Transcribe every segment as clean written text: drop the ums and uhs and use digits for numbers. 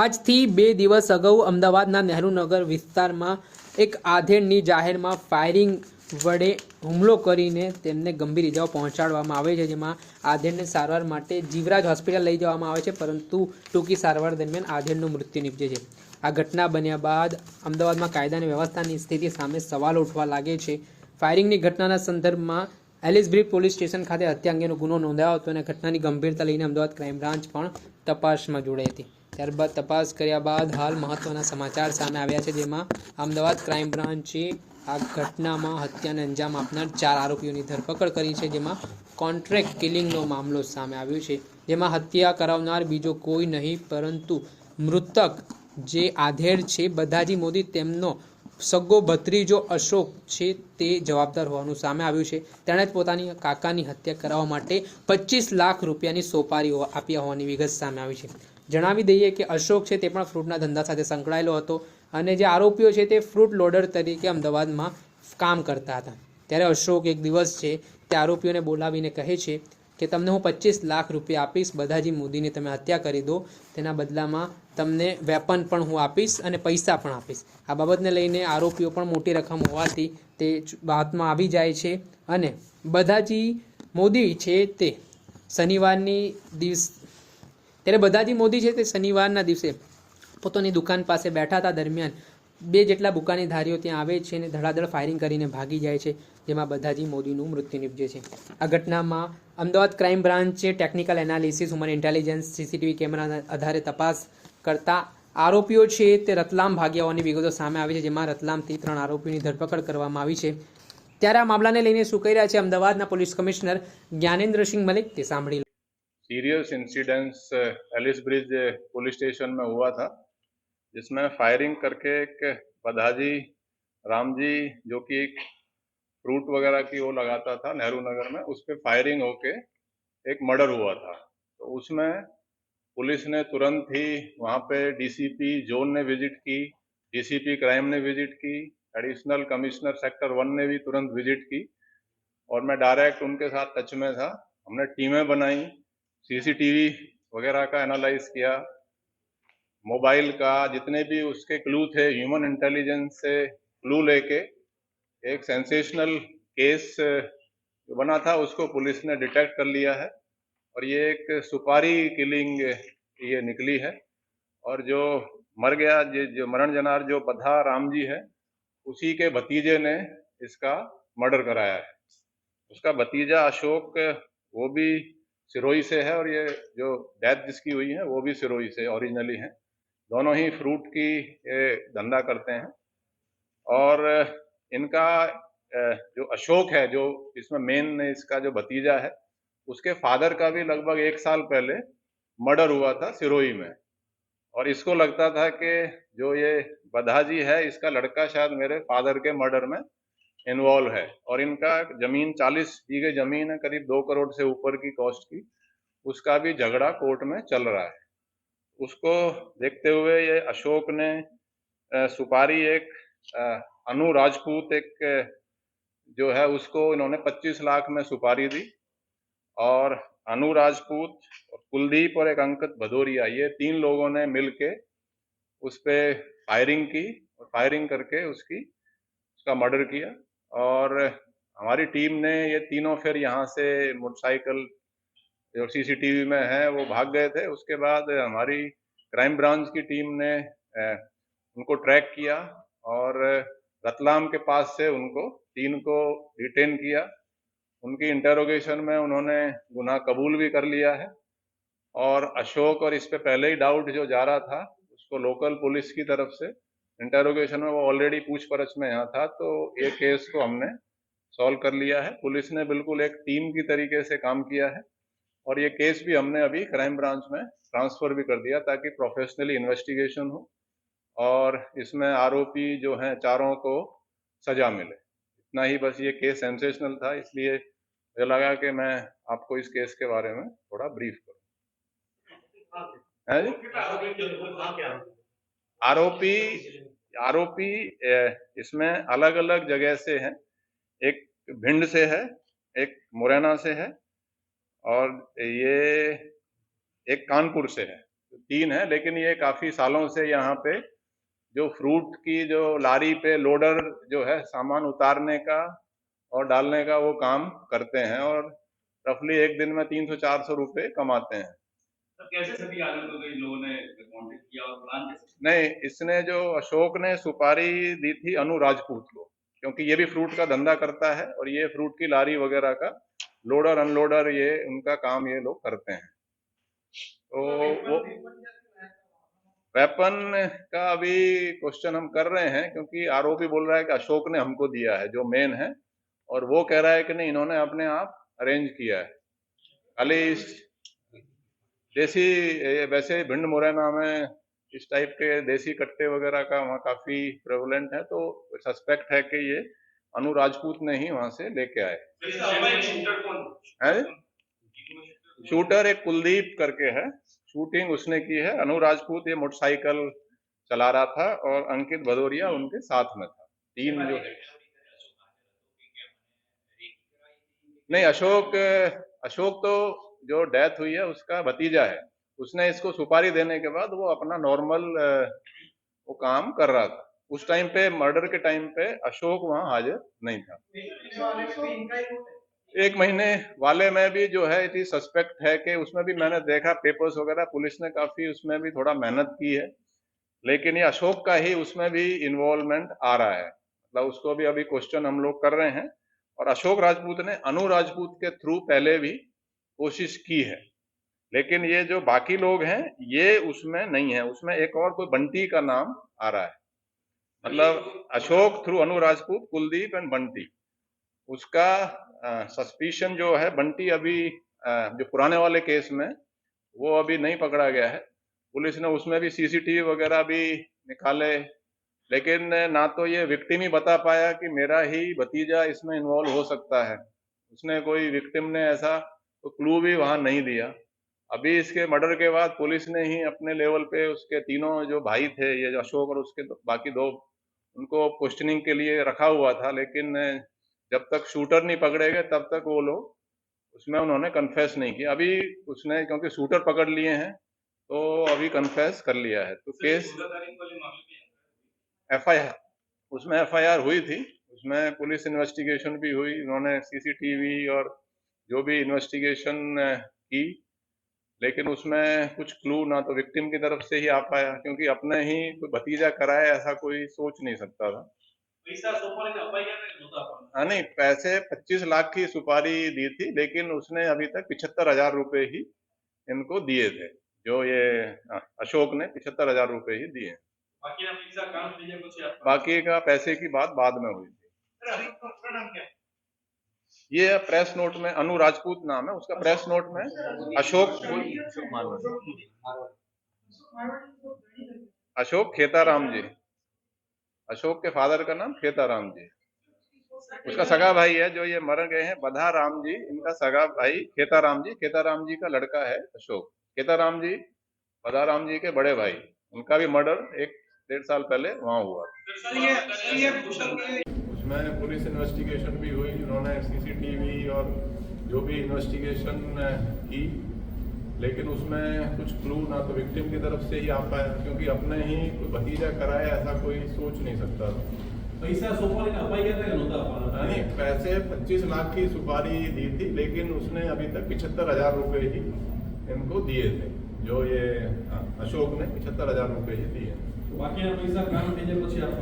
આજથી 2 દિવસ અગાઉ અમદાવાદના નહેરુનગર વિસ્તારમાં એક આધેડની જાહેરમાં ફાયરિંગ વડે હુમલો કરીને તેમને ગંભીર ઇજાઓ પહોંચાડવામાં આવે છે, જેમાં આધેડને સારવાર માટે જીવરાજ હોસ્પિટલ લઈ જવામાં આવે છે, પરંતુ ટૂંકી સારવાર દરમિયાન આધેડનું મૃત્યુ નિપજે છે। આ ઘટના બન્યા બાદ અમદાવાદમાં કાયદા અને વ્યવસ્થાની સ્થિતિ સામે સવાલો ઉઠવા લાગે છે। ફાયરિંગની ઘટનાના સંદર્ભમાં એલિસ બ્રિજ પોલીસ સ્ટેશન ખાતે હત્યા અંગેનો ગુનો નોંધાયો હતો અને ઘટનાની ગંભીરતા લઈને અમદાવાદ ક્રાઇમ બ્રાન્ચ પણ તપાસમાં જોડાઈ હતી। ત્યારબાદ તપાસ કર્યા બાદ હાલ મહત્વના સમાચાર સામે આવ્યા છે, જેમાં અમદાવાદ ક્રાઇમ બ્રાન્ચે આ ઘટનામાં હત્યાને અંજામ આપનાર 4 આરોપીઓની ધરપકડ કરી છે, જેમાં કોન્ટ્રાક્ટ કિલિંગનો મામલો સામે આવ્યો છે, જેમાં હત્યા કરાવનાર બીજો કોઈ નહીં પરંતુ મૃતક જે આધેડ છે બધાજી મોદી તેમનો સગો ભત્રીજો અશોક છે તે જવાબદાર હોવાનું સામે આવ્યું છે। તેણે જ પોતાની કાકાની હત્યા કરાવવા માટે 25 લાખ રૂપિયાની સોપારીઓ આપ્યા હોવાની વિગત સામે આવી છે। જણાવી દઈએ કે અશોક છે તે પણ ફ્રૂટના ધંધા સાથે સંકળાયેલો હતો અને જે આરોપીઓ છે તે ફ્રૂટ લોડર તરીકે અમદાવાદમાં કામ કરતા હતા। ત્યારે અશોક એક દિવસ છે તે આરોપીઓને બોલાવીને કહે છે કે તમને હું 25 લાખ રૂપિયા આપીશ, બધાજી મોદીની તમે હત્યા કરી દો, તેના બદલામાં તમને વેપન પણ હું આપીશ અને પૈસા પણ આપીશ। આ બાબતને લઈને આરોપીઓ પણ મોટી રકમ હોવાથી તે વાતમાં આવી જાય છે અને બધાજી મોદી છે તે શનિવારની દિવસ ત્યારે બધાજી મોદી છે તે શનિવારના દિવસે પોતાની દુકાન પાસે બેઠા હતા, દરમિયાન 2 જેટલા બુકાનીધારીઓ ત્યાં આવે છે અને ધડાધડ ફાયરિંગ કરીને ભાગી જાય છે, જેમાં બધાજી મોદીનું મૃત્યુ નિપજે છે। આ ઘટનામાં અમદાવાદ ક્રાઇમ બ્રાન્ચે technical analysis, human intelligence, CCTV કેમેરાના આધારે તપાસ કરતા આરોપીઓ છે તે રતલામ ભાગ્યા હોવાની વિગતો સામે આવી છે, જેમાં રતલામથી 3 આરોપીઓની ધરપકડ કરવામાં આવી છે। ત્યારે આ મામલાને લઈને શું કહી રહ્યા છે અમદાવાદના પોલીસ કમિશનર જ્ઞાનેન્દ્રસિંહ મલિક, તે સાંભળી। Serious incidence Ellis Bridge police station में हुआ था, जिसमें फायरिंग करके एक बधाजी राम जी जो कि एक फ्रूट वगैरह की वो लगाता था नेहरू नगर में, उस पर फायरिंग होके एक मर्डर हुआ था। तो उसमें पुलिस ने तुरंत ही वहाँ पे डीसीपी जोन ने विजिट की, डीसीपी क्राइम ने विजिट की, एडिशनल कमिश्नर सेक्टर 1 ने भी तुरंत विजिट की और मैं डायरेक्ट उनके साथ टच में था। हमने टीमें बनाई, सीसीटीवी वगैरह का एनालाइज किया, मोबाइल का जितने भी उसके क्लू थे, ह्यूमन इंटेलिजेंस से क्लू लेके एक सेंसेशनल केस जो बना था उसको पुलिस ने डिटेक्ट कर लिया है और ये एक सुपारी किलिंग ये निकली है। और जो मर गया जो मरण जनार जो बधा राम जी है, उसी के भतीजे ने इसका मर्डर कराया है। उसका भतीजा अशोक वो भी सिरोही से है और ये जो डेथ जिसकी हुई है वो भी सिरोही से ओरिजिनली है। दोनों ही फ्रूट की धंधा करते हैं और इनका जो अशोक है, जो इसमें मेन इसका जो भतीजा है, उसके फादर का भी लगभग 1 साल पहले मर्डर हुआ था सिरोही में और इसको लगता था कि जो ये बधाजी है इसका लड़का शायद मेरे फादर के मर्डर में इन्वॉल्व है और इनका जमीन 40 बीघे जमीन है, करीब 2 करोड़ से ऊपर की कॉस्ट की, उसका भी झगड़ा कोर्ट में चल रहा है। उसको देखते हुए ये अशोक ने सुपारी एक अनु राजपूत एक जो है उसको इन्होंने 25 लाख में सुपारी दी और अनु राजपूत और कुलदीप और एक अंकित भदौरिया, ये 3 लोगों ने मिलके उस पे फायरिंग की और फायरिंग करके उसका मर्डर किया और हमारी टीम ने ये तीनों फिर यहाँ से मोटरसाइकिल जो सीसीटीवी में है वो भाग गए थे। उसके बाद हमारी क्राइम ब्रांच की टीम ने उनको ट्रैक किया और रतलाम के पास से उनको 3 को डिटेन किया। उनकी इंटेरोगेशन में उन्होंने गुनाह कबूल भी कर लिया है और अशोक और इस पे पहले ही डाउट जो जा रहा था उसको लोकल पुलिस की तरफ से इंटेरोगेशन में वो ऑलरेडी पूछपरछ में यहाँ था, तो ये केस को हमने सॉल्व कर लिया है। पुलिस ने बिल्कुल एक टीम की तरीके से काम किया है और ये केस भी हमने अभी क्राइम ब्रांच में ट्रांसफर भी कर दिया ताकि प्रोफेशनली इन्वेस्टिगेशन हो और इसमें आरोपी जो हैं 4 को सजा मिले। इतना ही बस, ये केस सेंसेशनल था, इसलिए मुझे लगा कि मैं आपको इस केस के बारे में थोड़ा ब्रीफ करूं। आरोपी इसमें अलग अलग जगह से हैं, एक भिंड से है, एक मुरैना से है और ये एक कानपुर से है। 3 है, लेकिन ये काफी सालों से यहाँ पे जो फ्रूट की जो लारी पे लोडर जो है सामान उतारने का और डालने का वो काम करते हैं और रफली एक दिन में 300-400 रुपए कमाते हैं। तो कैसे सभी आदमी को इन लोगों ने कांटेक्ट किया और प्लान कैसे? नहीं, इसने जो अशोक ने सुपारी दी थी अनु राजपूत को, क्योंकि ये भी फ्रूट का धंधा करता है और ये फ्रूट की लारी वगैरह का लोडर अनलोडर ये उनका काम ये लोग करते हैं। तो वो वेपन का अभी क्वेश्चन हम कर रहे हैं, क्योंकि आरोपी बोल रहा है कि अशोक ने हमको दिया है, जो मेन है, और वो कह रहा है कि नहीं इन्होंने अपने आप अरेंज किया है। खाली देसी वैसे भिंड मुरैना में इस टाइप के देसी कट्टे वगैरह का वहाँ काफी प्रेवलेंट है, तो सस्पेक्ट है कि ये अनु राजपूत ने ही वहां से लेके आए। शूटर कौन है शूटर एक कुलदीप करके है, शूटिंग उसने की है। अनु राजपूत ये मोटरसाइकिल चला रहा था और अंकित भदौरिया उनके साथ में था। 3 जो नहीं, अशोक तो जो डेथ हुई है उसका भतीजा है। उसने इसको सुपारी देने के बाद वो अपना नॉर्मल वो काम कर रहा था। उस टाइम पे मर्डर के टाइम पे अशोक वहां हाजिर नहीं था। 1 महीने वाले में भी जो है इट सस्पेक्ट है कि उसमें भी मैंने देखा पेपर्स वगैरह, पुलिस ने काफी उसमें भी थोड़ा मेहनत की है, लेकिन ये अशोक का ही उसमें भी इन्वॉल्वमेंट आ रहा है। मतलब उसको भी अभी क्वेश्चन हम लोग कर रहे हैं। और अशोक राजपूत ने अनु राजपूत के थ्रू पहले भी कोशिश की है, लेकिन ये जो बाकी लोग हैं ये उसमें नहीं है। उसमें एक और कोई बंटी का नाम आ रहा है, मतलब Ashok through Anu Rajput, Kuldeep and Bunty. उसका सस्पिशन जो है बंटी अभी जो पुराने वाले केस में वो अभी नहीं पकड़ा गया है। पुलिस ने उसमें भी सीसीटीवी वगैरह भी निकाले, लेकिन ना तो ये विक्टिम ही बता पाया कि मेरा ही भतीजा इसमें इन्वॉल्व हो सकता है। उसने कोई विक्टिम ने ऐसा तो क्लू भी वहां नहीं दिया। अभी इसके मर्डर के बाद पुलिस ने ही अपने लेवल पे उसके तीनों जो भाई थे, ये जो अशोक और उसके बाकी 2, उनको क्वेश्चनिंग के लिए रखा हुआ था, लेकिन जब तक शूटर नहीं पकड़े गए तब तक वो लोग उसमें उन्होंने कन्फेस नहीं किया। अभी उसने क्योंकि शूटर पकड़ लिए हैं तो अभी कन्फेस कर लिया है। तो केस FIR उसमें FIR हुई थी, उसमें पुलिस इन्वेस्टिगेशन भी हुई। उन्होंने सीसीटीवी और जो भी इन्वेस्टिगेशन की, लेकिन उसमें कुछ क्लू ना तो विक्टिम की तरफ से ही आ पाया, क्योंकि अपने ही कोई भतीजा कराए ऐसा कोई सोच नहीं सकता था। हाँ नहीं, पैसे 25 लाख की सुपारी दी थी, लेकिन उसने अभी तक 75,000 रुपए ही इनको दिए थे। जो ये अशोक ने 75,000 रुपए ही दिए। बाकी का पैसे की बात बाद में हुई थी। ये प्रेस नोट में अनु राजपूत नाम है उसका, प्रेस नोट में अशोक खेताराम जी, अशोक के फादर का नाम खेताराम जी। उसका सगा भाई है, जो ये मर गए हैं बधा राम जी, इनका सगा भाई खेताराम जी का लड़का है अशोक। खेताराम जी बधा राम जी के बड़े भाई, उनका भी मर्डर 1-1.5 साल पहले वहां हुआ। उसमें पुलिस इन्वेस्टिगेशन भी हुई, उन्होंने सीसीटीवी और जो भी इन्वेस्टिगेशन की, लेकिन उसमें कुछ क्लू ना तो विक्टिम की तरफ से ही आ पाया, क्योंकि अपने ही कोई भतीजा कराए ऐसा कोई सोच नहीं सकता था। नहीं, पैसे 25 लाख की सुपारी दी थी, लेकिन उसने अभी तक 75,000 रुपए ही इनको दिए थे। जो ये अशोक ने 75,000 रुपए ही दिए।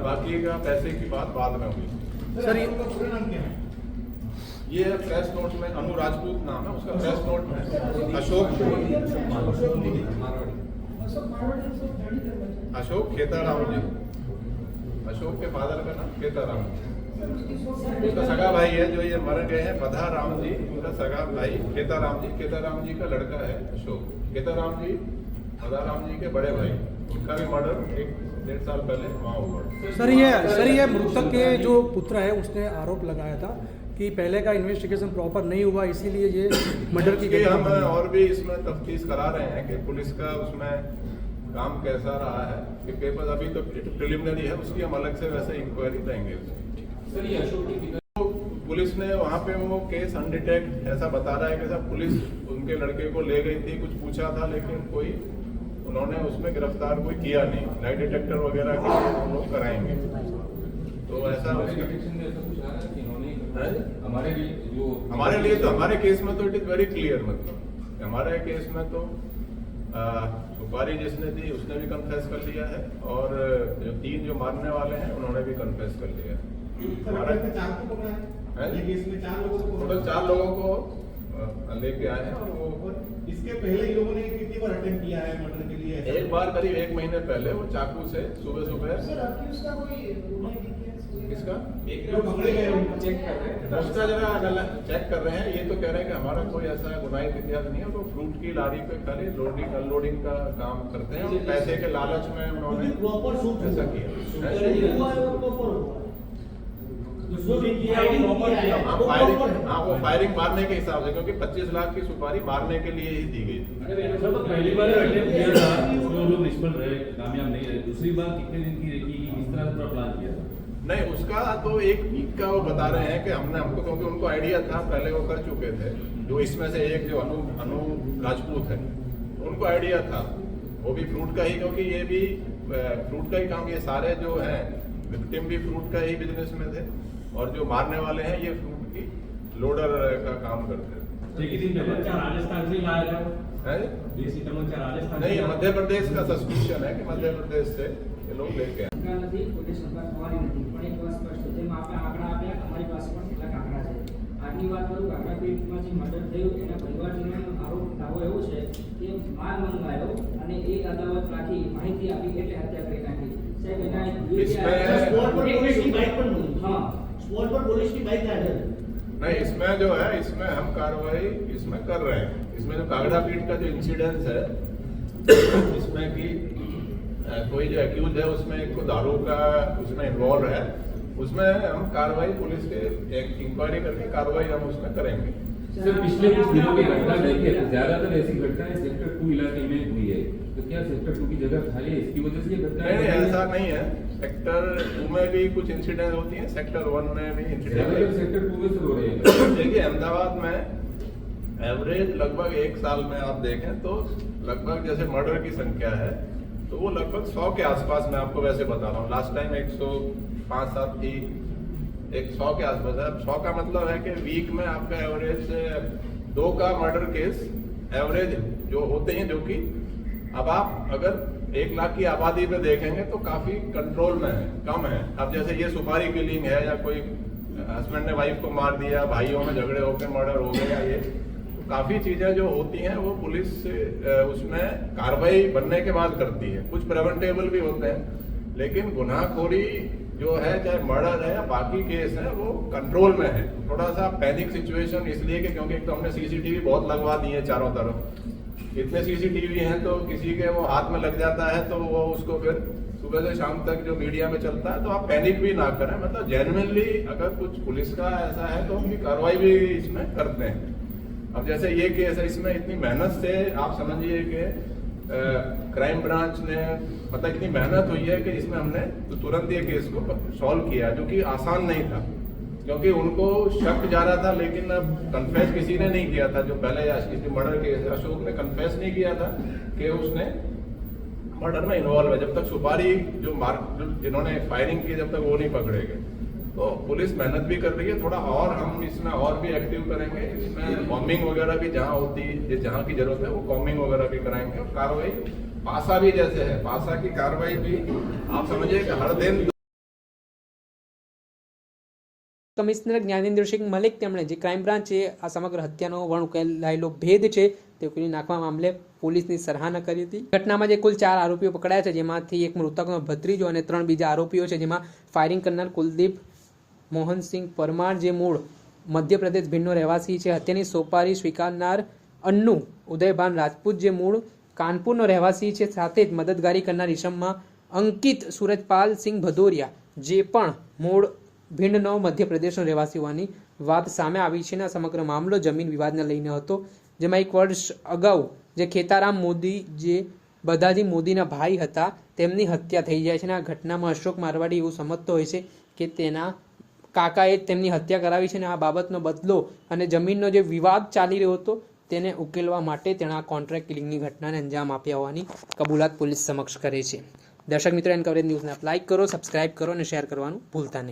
बाकी का पैसे की बात बाद में हुई। सर ये प्रेस नोट में अनु राजपूत नाम है उसका, प्रेस नोट में अशोक खेताराम जी, अशोक के फादर का नाम खेताराम जी। उसका सगा भाई है, जो ये मर गए हैं बधा राम जी, उनका सगा भाई खेताराम जी का लड़का है अशोक। खेताराम जी बधा राम जी के बड़े भाई, उनका भी मर्डर 1-1.5 साल पहले वहाँ हुआ। सर ये मृतक के जो पुत्र है उसने आरोप लगाया था कि पहले का इन्वेस्टिगेशन प्रॉपर नहीं हुआ, इसीलिए ये मर्डर की घटना। हम और भी इसमें तफ्तीश करा रहे हैं कि पुलिस का उसमें काम कैसा रहा है, कि पेपर अभी तो प्रिलिमिनरी है, उसकी हम अलग से वैसे इंक्वायरी देंगे। तो पुलिस ने वहाँ पे वो केस अनडिटेक्ट ऐसा बता रहा है कि सब पुलिस उनके लड़के को ले गई थी, कुछ पूछा था, लेकिन कोई उन्होंने उसमें गिरफ्तार कोई किया नहीं, लाई डिटेक्टर वगैरह के लिए हम लोग कराएंगे। तो ऐसा हमारे लिए तो हमारे केस में तो इट इज वेरी क्लियर, मतलब हमारे केस में तो सुपारी जिसने दी उसने भी कन्फेस कर लिया है, और जो 3 जो मारने वाले हैं उन्होंने भी कन्फेस कर लिया है। टोटल 4 लोगों को लेके आए हैं, और वो इसके पहले लोगों ने कितनी बार अटेम्प्ट किया है मर्डर के लिए? एक बार करीब 1 महीने पहले वो चाकू से सुबह सर आपकी उसका कोई किसका जो पकड़े गए उनको चेक कर रहे हैं, उसका जरा चेक कर रहे हैं। ये तो कह रहे हैं कि हमारा कोई ऐसा गुनाहित इतिहास नहीं है, वो फ्रूट की लारी पे खाली लोडिंग अनलोडिंग का काम करते हैं, और पैसे के लालच में उन्होंने प्रॉपर शूट ऐसा किया। हुआ है वो प्रॉपर हुआ जो शूटिंग किया है वो प्रॉपर किया हाँ, फायरिंग, हाँ, वो फायरिंग मारने के हिसाब से, क्योंकि 25 लाख की सुपारी मारने के लिए ही दी गई थी। सर तो पहली बार अटेम्प्ट किया था, उसमें वो लोग निष्फल रहे, कामयाब नहीं रहे। दूसरी बार कितने दिन की रेकी की किस तरह से पूरा प्लान किया था? नहीं, उसका तो 1 वीक का वो बता रहे हैं कि हमको, क्योंकि उनको आइडिया था, पहले वो कर चुके थे। जो इसमें से एक जो अनु राजपूत है, उनको आइडिया था, वो भी फ्रूट का ही, क्योंकि ये भी फ्रूट का ही काम, ये सारे जो हैं विक्टिम भी फ्रूट का ही बिजनेस में थे, और जो मारने वाले हैं ये फ्रूट की लोडर का काम करते थे। राजस्थान से लाया था, है? राजस्थान नहीं, मध्य प्रदेश का सस्पिशन है कि मध्य प्रदेश से ये लोग लेके आए। નથી કોઈ શંકા થવાની નથી, પણ એક વાત સ્પષ્ટ છે, જેમ આપણે આંકડા આપ્યા, અમારી પાસે પણ કેટલાક આંકડા છે. આજની વાત કરું, આંકડા પીઠમાં જે મર્ડર થયું એના પરિવારજનોનો આરોપ દાવો એવો છે કે માલ મંગાયો અને એ અદાવત રાખી માહિતી આપી એટલે હત્યા કરી નાખી. સાહેબ એના स्पॉट पर पुलिस की बाइक पर नहीं, हाँ स्पॉट पर पुलिस की बाइक हाजिर है। नहीं, इसमें जो है, इसमें हम कार्रवाई इसमें कर रहे हैं। इसमें जो कागड़ा पीट का जो इंसिडेंस है, इसमें कि कोई जो एक्यूज है उसमें एक को दारू का उसमें इन्वॉल्व है, उसमें हम कार्रवाई पुलिस के एक इंक्वायरी करके कार्रवाई हम उसमें करेंगे। सर पिछले कुछ दिनों की घटना देखिए, ज्यादातर ऐसी घटनाएं सेक्टर 2 इलाके में हुई है, तो क्या सेक्टर 2 की जगह खाली है, इसकी वजह से ये घटना? नहीं, ऐसा नहीं है। सेक्टर 2 में भी कुछ इंसिडेंट होती हैं, सेक्टर 1 में भी इंसिडेंट सेक्टर 2 में से हो रहे हैं। देखिए, अहमदाबाद में एवरेज लगभग 1 साल में आप देखें तो लगभग जैसे मर्डर की संख्या है तो वो लगभग 100 के आसपास, मैं आपको वैसे बता रहा हूँ। लास्ट टाइम 105-7 थी, 100 के आसपास है। 100 का मतलब है कि वीक में आपका एवरेज 2 का मर्डर केस एवरेज जो होते हैं, जो कि अब आप अगर 1 लाख की आबादी पे देखेंगे तो काफी कंट्रोल में है, कम है। अब जैसे ये सुपारी किलिंग है, या कोई हस्बैंड ने वाइफ को मार दिया, भाइयों में झगड़े होकर मर्डर हो गया, ये काफी चीजें जो होती हैं वो पुलिस उसमें कार्रवाई बनने के बाद करती है। कुछ प्रिवेंटेबल भी होते हैं, लेकिन गुनाहखोरी जो है, चाहे मर्डर है या बाकी केस है, वो कंट्रोल में है। थोड़ा सा पैनिक सिचुएशन इसलिए कि क्योंकि एक तो हमने सीसीटीवी बहुत लगवा दी है चारों तरफ। इतने सीसीटीवी हैं तो किसी के वो हाथ में लग जाता है तो वो उसको फिर सुबह से शाम तक जो मीडिया में चलता है, तो आप पैनिक भी ना करें। मतलब जेन्युइनली अगर कुछ पुलिस का ऐसा है तो हम कार्रवाई भी इसमें करते हैं। अब जैसे ये केस है, इसमें इतनी मेहनत से आप समझिए कि क्राइम ब्रांच ने, मतलब इतनी मेहनत हुई है कि इसमें हमने तो तुरंत ये केस को सॉल्व किया, जो कि आसान नहीं था, क्योंकि उनको शक जा रहा था, लेकिन अब कन्फेस किसी ने नहीं किया था। जो पहले किसी मर्डर केस है, अशोक ने कन्फेस नहीं किया था कि उसने मर्डर में इन्वॉल्व है, जब तक सुपारी जिन्होंने फायरिंग की जब तक वो नहीं पकड़े गए। तो पुलिस मेहनत भी कर रही है, थोड़ा और हम इसमें और भी एक्टिव करेंगे। इसमें कॉम्बिंग वगैरह भी जहाँ होती है, जहाँ की जरूरत है वो कॉम्बिंग वगैरह भी कराएंगे। और कार्रवाई पासा भी जैसे है, पासा की कार्रवाई भी आप समझिए कि हर दिन। કમિશનર જ્ઞાનેન્દ્ર સિંહ મલિક તેમણે જે ક્રાઇમ બ્રાન્ચે આ સમગ્ર હત્યાનો વણ ઉકેલાયેલો ભેદ છે તે ઉકેલી નાખવા મામલે પોલીસની સરાહના કરી હતી. ઘટનામાં જે કુલ 4 આરોપીઓ પકડાયા છે, જેમાંથી એક મૃતકનો ભત્રીજો અને 3 બીજા આરોપીઓ છે, જેમાં ફાયરિંગ કરનાર કુલદીપ મોહનસિંહ પરમાર જે મૂળ મધ્યપ્રદેશ ભીડનો રહેવાસી છે, હત્યાની સોપારી સ્વીકારનાર અન્નુ ઉદયભાન રાજપૂત જે મૂળ કાનપુરનો રહેવાસી છે, સાથે જ મદદગારી કરનાર ઈસમમાં અંકિત સુરજપાલ સિંહ ભદોરિયા જે પણ મૂળ ભીંડનો મધ્યપ્રદેશનો રહેવાસી હોવાની વાત સામે આવી છે. આ સમગ્ર મામલો જમીન વિવાદને લઈને હતો, જેમાં 1 વર્ષ અગાઉ જે ખેતારામ મોદી જે બધાજી મોદીના ભાઈ હતા તેમની હત્યા થઈ જાય છે. આ ઘટનામાં અશોક મારવાડી એવું સમજતો હોય છે કે તેના કાકાએ તેમની હત્યા કરાવી છે અને આ બાબતનો બદલો અને જમીનનો જે વિવાદ ચાલી રહ્યો હતો તેને ઉકેલવા માટે તેણે આ કોન્ટ્રાક્ટ કિલિંગની ઘટનાને અંજામ આપ્યા હોવાની કબૂલાત પોલીસ સમક્ષ કરે છે. દર્શક મિત્રો, એન કવરેજ ન્યૂઝને આપ લાઇક કરો, સબસ્ક્રાઇબ કરો અને શેર કરવાનું ભૂલતા નહીં.